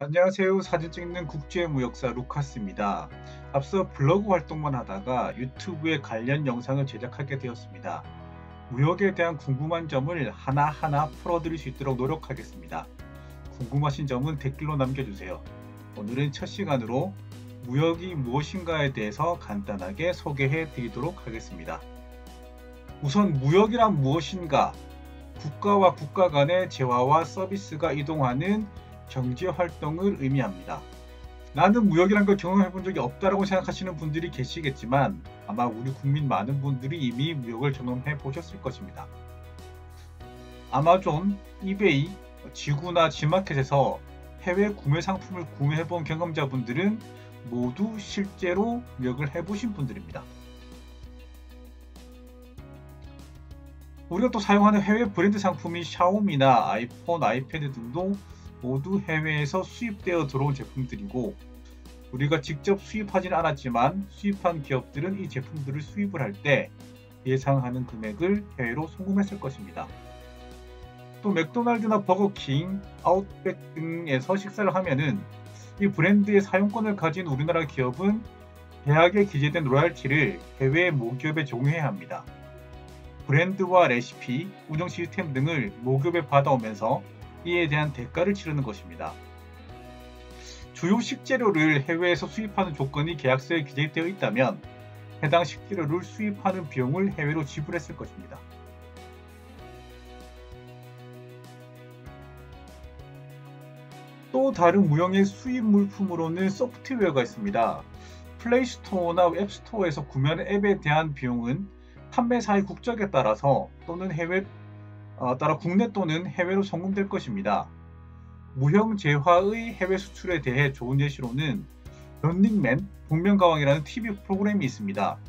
안녕하세요. 사진 찍는 국제무역사 루카스입니다. 앞서 블로그 활동만 하다가 유튜브에 관련 영상을 제작하게 되었습니다. 무역에 대한 궁금한 점을 하나하나 풀어드릴 수 있도록 노력하겠습니다. 궁금하신 점은 댓글로 남겨주세요. 오늘은 첫 시간으로 무역이 무엇인가에 대해서 간단하게 소개해 드리도록 하겠습니다. 우선 무역이란 무엇인가? 국가와 국가 간의 재화와 서비스가 이동하는 경제활동을 의미합니다. 나는 무역이란 걸 경험해 본 적이 없다라고 생각하시는 분들이 계시겠지만 아마 우리 국민 많은 분들이 이미 무역을 경험해 보셨을 것입니다. 아마존, 이베이, 지구나 지마켓에서 해외 구매 상품을 구매해 본 경험자분들은 모두 실제로 무역을 해보신 분들입니다. 우리가 또 사용하는 해외 브랜드 상품이 샤오미나 아이폰, 아이패드 등도 모두 해외에서 수입되어 들어온 제품들이고 우리가 직접 수입하지는 않았지만 수입한 기업들은 이 제품들을 수입을 할 때 예상하는 금액을 해외로 송금했을 것입니다. 또 맥도날드나 버거킹, 아웃백 등에서 식사를 하면은 이 브랜드의 사용권을 가진 우리나라 기업은 계약에 기재된 로얄티를 해외 모기업에 제공해야 합니다. 브랜드와 레시피, 운영 시스템 등을 모기업에 받아오면서 이에 대한 대가를 치르는 것입니다. 주요 식재료를 해외에서 수입하는 조건이 계약서에 기재되어 있다면 해당 식재료를 수입하는 비용을 해외로 지불했을 것입니다. 또 다른 무형의 수입 물품으로는 소프트웨어가 있습니다. 플레이스토어나 앱스토어에서 구매하는 앱에 대한 비용은 판매사의 국적에 따라서 또는 따라 국내 또는 해외로 송금될 것입니다. 무형 재화의 해외 수출에 대해 좋은 예시로는 런닝맨 복면가왕이라는 TV 프로그램이 있습니다.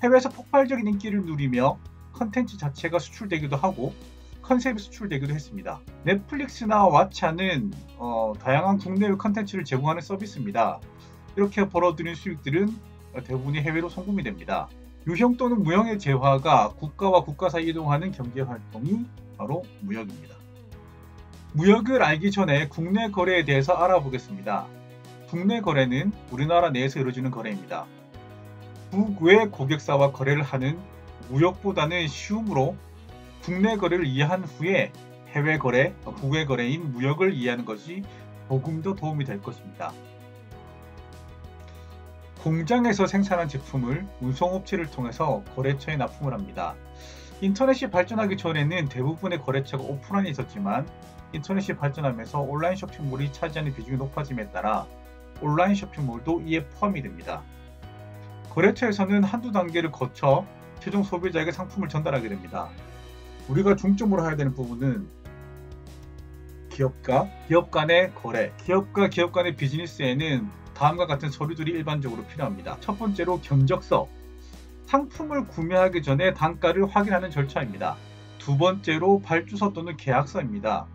해외에서 폭발적인 인기를 누리며 컨텐츠 자체가 수출되기도 하고 컨셉이 수출되기도 했습니다. 넷플릭스나 왓챠는 다양한 국내외 컨텐츠를 제공하는 서비스입니다. 이렇게 벌어들인 수익들은 대부분이 해외로 송금이 됩니다. 유형 또는 무형의 재화가 국가와 국가 사이 이동하는 경제활동이 바로 무역입니다. 무역을 알기 전에 국내 거래에 대해서 알아보겠습니다. 국내 거래는 우리나라 내에서 이루어지는 거래입니다. 국외 고객사와 거래를 하는 무역보다는 쉬우므로 국내 거래를 이해한 후에 해외 거래, 국외 거래인 무역을 이해하는 것이 조금 더 도움이 될 것입니다. 공장에서 생산한 제품을 운송업체를 통해서 거래처에 납품을 합니다. 인터넷이 발전하기 전에는 대부분의 거래처가 오프라인에 있었지만 인터넷이 발전하면서 온라인 쇼핑몰이 차지하는 비중이 높아짐에 따라 온라인 쇼핑몰도 이에 포함이 됩니다. 거래처에서는 한두 단계를 거쳐 최종 소비자에게 상품을 전달하게 됩니다. 우리가 중점으로 해야 되는 부분은 기업과 기업 간의 거래, 기업과 기업 간의 비즈니스에는 다음과 같은 서류들이 일반적으로 필요합니다. 첫 번째로 견적서, 상품을 구매하기 전에 단가를 확인하는 절차입니다. 두 번째로 발주서 또는 계약서입니다.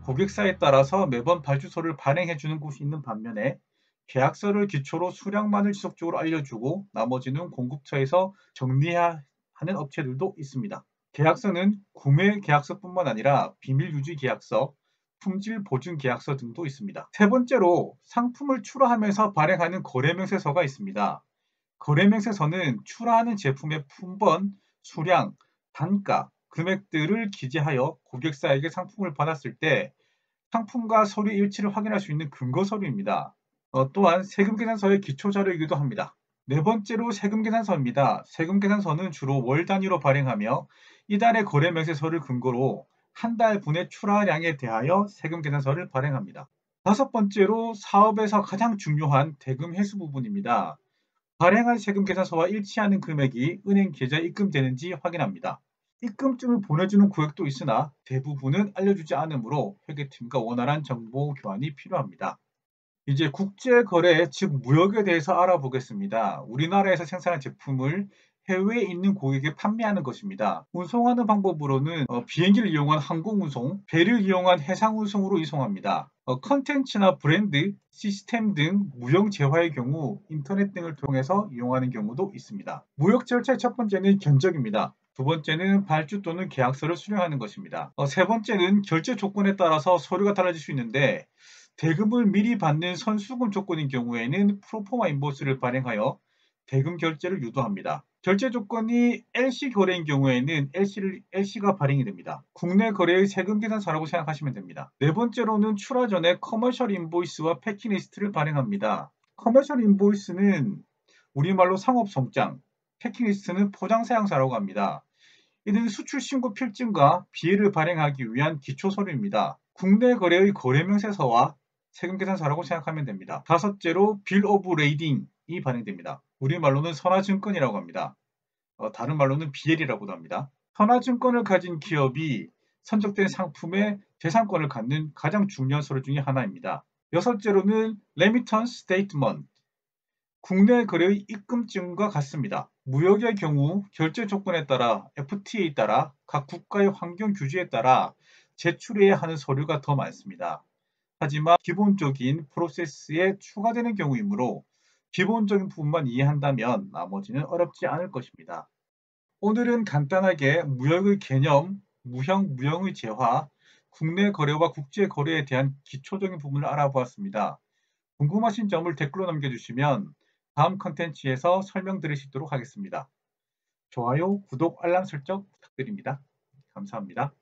고객사에 따라서 매번 발주서를 발행해주는 곳이 있는 반면에 계약서를 기초로 수량만을 지속적으로 알려주고 나머지는 공급처에서 정리해야 하는 업체들도 있습니다. 계약서는 구매 계약서뿐만 아니라 비밀 유지 계약서, 품질 보증 계약서 등도 있습니다. 세 번째로 상품을 출하하면서 발행하는 거래명세서가 있습니다. 거래명세서는 출하하는 제품의 품번, 수량, 단가, 금액들을 기재하여 고객사에게 상품을 받았을 때 상품과 서류 일치를 확인할 수 있는 근거 서류입니다. 또한 세금계산서의 기초자료이기도 합니다. 네 번째로 세금계산서입니다. 세금계산서는 주로 월 단위로 발행하며 이달의 거래명세서를 근거로 한 달분의 출하량에 대하여 세금계산서를 발행합니다. 다섯 번째로 사업에서 가장 중요한 대금 회수 부분입니다. 발행한 세금계산서와 일치하는 금액이 은행 계좌에 입금되는지 확인합니다. 입금증을 보내주는 고객도 있으나 대부분은 알려주지 않으므로 회계팀과 원활한 정보 교환이 필요합니다. 이제 국제거래, 즉 무역에 대해서 알아보겠습니다. 우리나라에서 생산한 제품을 해외에 있는 고객에게 판매하는 것입니다. 운송하는 방법으로는 비행기를 이용한 항공운송, 배를 이용한 해상운송으로 이송합니다. 컨텐츠나 브랜드, 시스템 등 무형 재화의 경우 인터넷 등을 통해서 이용하는 경우도 있습니다. 무역 절차의 첫 번째는 견적입니다. 두 번째는 발주 또는 계약서를 수령하는 것입니다. 세 번째는 결제 조건에 따라서 서류가 달라질 수 있는데 대금을 미리 받는 선수금 조건인 경우에는 프로포마 인보스를 발행하여 대금 결제를 유도합니다. 결제 조건이 LC 거래인 경우에는 LC가 발행이 됩니다. 국내 거래의 세금 계산서라고 생각하시면 됩니다. 네 번째로는 출하 전에 커머셜 인보이스와 패킹리스트를 발행합니다. 커머셜 인보이스는 우리말로 상업 송장, 패킹리스트는 포장 사양사라고 합니다. 이는 수출 신고 필증과 비해를 발행하기 위한 기초 서류입니다. 국내 거래의 거래 명세서와 세금 계산서라고 생각하면 됩니다. 다섯째로 빌 오브 레이딩이 발행됩니다. 우리말로는 선화증권이라고 합니다. 다른 말로는 BL이라고도 합니다. 선화증권을 가진 기업이 선적된 상품의 재산권을 갖는 가장 중요한 서류 중의 하나입니다. 여섯째로는 레미턴스 스테이트먼트, 국내 거래의 입금증과 같습니다. 무역의 경우 결제 조건에 따라 FTA에 따라 각 국가의 환경 규제에 따라 제출해야 하는 서류가 더 많습니다. 하지만 기본적인 프로세스에 추가되는 경우이므로 기본적인 부분만 이해한다면 나머지는 어렵지 않을 것입니다. 오늘은 간단하게 무역의 개념, 무형, 무형의 재화, 국내 거래와 국제 거래에 대한 기초적인 부분을 알아보았습니다. 궁금하신 점을 댓글로 남겨주시면 다음 컨텐츠에서 설명드릴 수 있도록 하겠습니다. 좋아요, 구독, 알람 설정 부탁드립니다. 감사합니다.